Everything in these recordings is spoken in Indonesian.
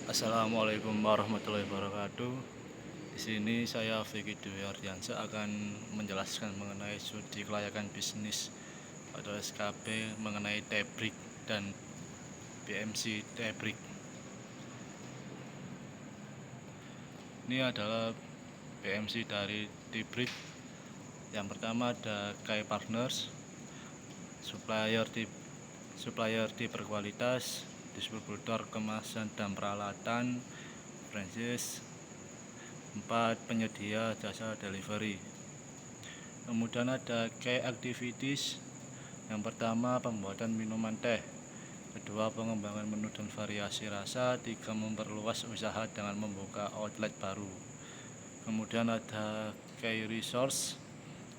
Assalamualaikum warahmatullahi wabarakatuh. Di sini saya Vicky Dwi Ardiansyah akan menjelaskan mengenai studi kelayakan bisnis atau SKB mengenai Tebrik dan BMC Tebrik. Ini adalah BMC dari Tebrik. Yang pertama ada Kai Partners, supplier di berkualitas, distributor kemasan dan peralatan, franchise. 4. Penyedia jasa delivery. Kemudian ada key activities. Yang pertama pembuatan minuman teh, kedua pengembangan menu dan variasi rasa, 3 memperluas usaha dengan membuka outlet baru. Kemudian ada key resource.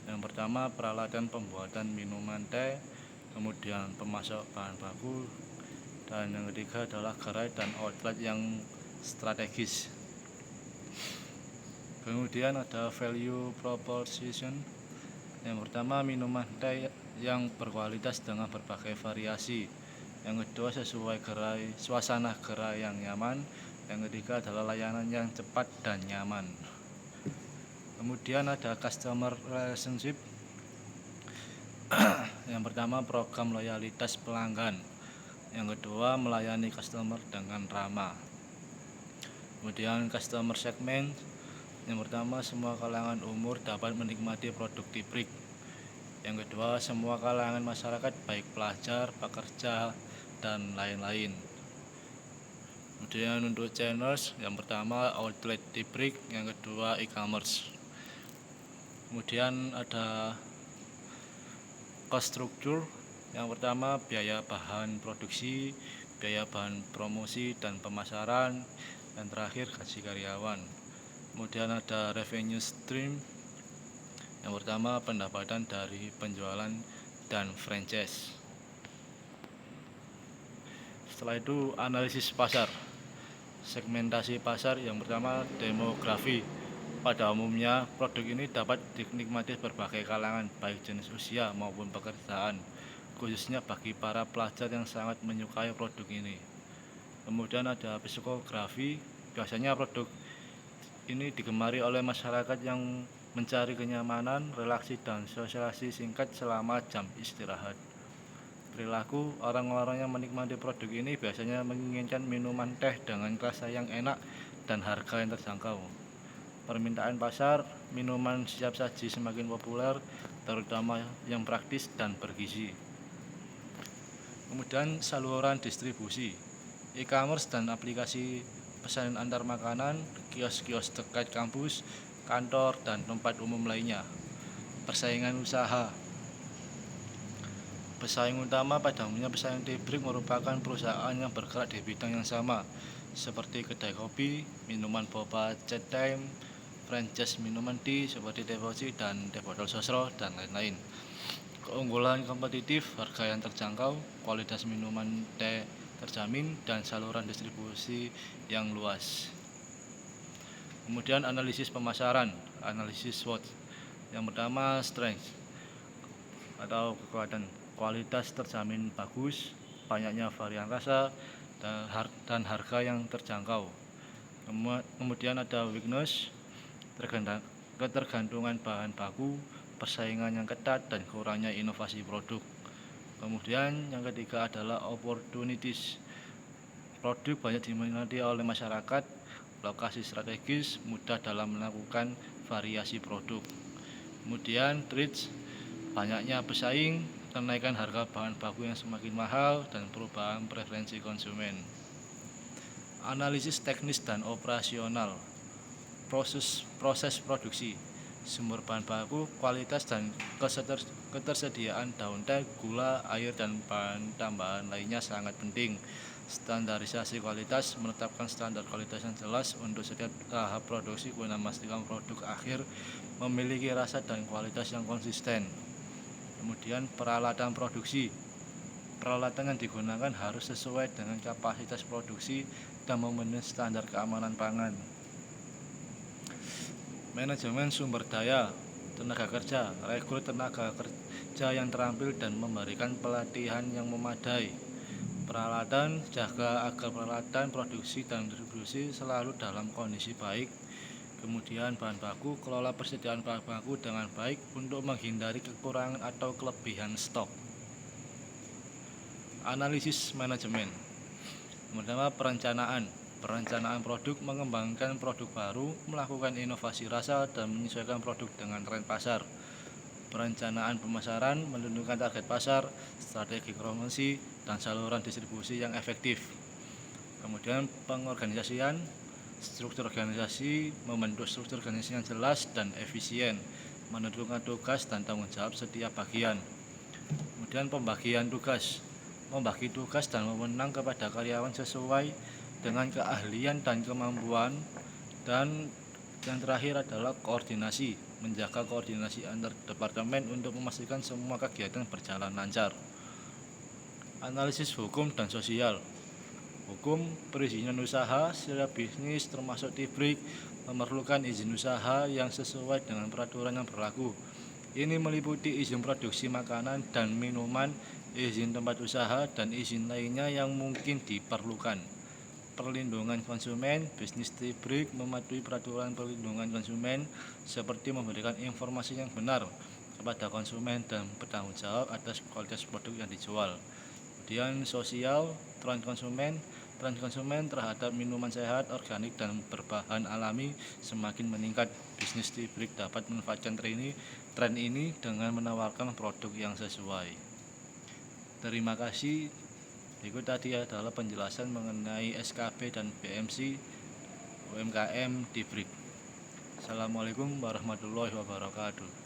Yang pertama peralatan pembuatan minuman teh, kemudian pemasok bahan baku, dan yang ketiga adalah gerai dan outlet yang strategis. Kemudian ada value proposition. Yang pertama minuman teh yang berkualitas dengan berbagai variasi. Yang kedua sesuai suasana gerai yang nyaman. Yang ketiga adalah layanan yang cepat dan nyaman. Kemudian ada customer relationship. Yang pertama program loyalitas pelanggan. Yang kedua melayani customer dengan ramah. Kemudian customer segment. Yang pertama semua kalangan umur dapat menikmati produk Tebrik. Yang kedua semua kalangan masyarakat baik pelajar, pekerja, dan lain-lain. Kemudian untuk channels, yang pertama outlet Tebrik, yang kedua e-commerce. Kemudian ada cost structure. Yang pertama biaya bahan produksi, biaya bahan promosi dan pemasaran, dan terakhir gaji karyawan. Kemudian ada revenue stream. Yang pertama pendapatan dari penjualan dan franchise. Setelah itu analisis pasar. Segmentasi pasar. Yang pertama demografi. Pada umumnya produk ini dapat dinikmati berbagai kalangan baik jenis usia maupun pekerjaan, khususnya bagi para pelajar yang sangat menyukai produk ini. Kemudian ada psikografi. Biasanya produk ini digemari oleh masyarakat yang mencari kenyamanan, relaksi, dan sosialisasi singkat selama jam istirahat. Perilaku orang-orang yang menikmati produk ini biasanya menginginkan minuman teh dengan rasa yang enak dan harga yang terjangkau. Permintaan pasar, minuman siap saji semakin populer, terutama yang praktis dan bergizi. Kemudian saluran distribusi, e-commerce dan aplikasi pesanan antar makanan, kios-kios dekat kampus, kantor, dan tempat umum lainnya. Persaingan usaha. Pesaing utama pada umumnya pesaing Tebrik merupakan perusahaan yang bergerak di bidang yang sama, seperti kedai kopi, minuman boba chat time, franchise minuman tea seperti Tevoci dan Teh Botol Sosro, dan lain-lain. Keunggulan kompetitif, harga yang terjangkau, kualitas minuman teh terjamin, dan saluran distribusi yang luas. Kemudian analisis pemasaran, analisis SWOT. Yang pertama strength atau kekuatan, kualitas terjamin bagus, banyaknya varian rasa, dan harga yang terjangkau. Kemudian ada weakness, ketergantungan bahan baku, persaingan yang ketat, dan kurangnya inovasi produk. Kemudian yang ketiga adalah opportunities. Produk banyak diminati oleh masyarakat, lokasi strategis, mudah dalam melakukan variasi produk. Kemudian threats, banyaknya pesaing, kenaikan harga bahan baku yang semakin mahal, dan perubahan preferensi konsumen. Analisis teknis dan operasional. Proses produksi, sumber bahan baku, kualitas, dan ketersediaan daun teh, gula, air, dan bahan tambahan lainnya sangat penting. Standarisasi kualitas, menetapkan standar kualitas yang jelas untuk setiap tahap produksi guna memastikan produk akhir memiliki rasa dan kualitas yang konsisten. Kemudian peralatan produksi. Peralatan yang digunakan harus sesuai dengan kapasitas produksi dan memenuhi standar keamanan pangan. Manajemen sumber daya, tenaga kerja, rekrut tenaga kerja yang terampil dan memberikan pelatihan yang memadai. Peralatan, jaga agar peralatan produksi dan distribusi selalu dalam kondisi baik. Kemudian bahan baku, kelola persediaan bahan baku dengan baik untuk menghindari kekurangan atau kelebihan stok. Analisis manajemen. Pertama, perencanaan produk, mengembangkan produk baru, melakukan inovasi rasa dan menyesuaikan produk dengan tren pasar. Perencanaan pemasaran, menentukan target pasar, strategi promosi, dan saluran distribusi yang efektif. Kemudian pengorganisasian, struktur organisasi, membentuk struktur organisasi yang jelas dan efisien, menentukan tugas dan tanggung jawab setiap bagian. Kemudian pembagian tugas, membagi tugas dan wewenang kepada karyawan sesuai dengan keahlian dan kemampuan. Dan yang terakhir adalah koordinasi, menjaga koordinasi antar departemen untuk memastikan semua kegiatan berjalan lancar. Analisis hukum dan sosial. Hukum, perizinan usaha setiap bisnis termasuk Tibrik memerlukan izin usaha yang sesuai dengan peraturan yang berlaku. Ini meliputi izin produksi makanan dan minuman, izin tempat usaha, dan izin lainnya yang mungkin diperlukan. Perlindungan konsumen, bisnis Tibrik mematuhi peraturan perlindungan konsumen seperti memberikan informasi yang benar kepada konsumen dan bertanggung jawab atas kualitas produk yang dijual. Kemudian sosial, tren konsumen terhadap minuman sehat, organik, dan berbahan alami semakin meningkat. Bisnis Tibrik dapat memanfaatkan tren ini dengan menawarkan produk yang sesuai. Terima kasih. Berikut tadi adalah penjelasan mengenai SKB dan BMC UMKM Tibrik. Assalamualaikum warahmatullahi wabarakatuh.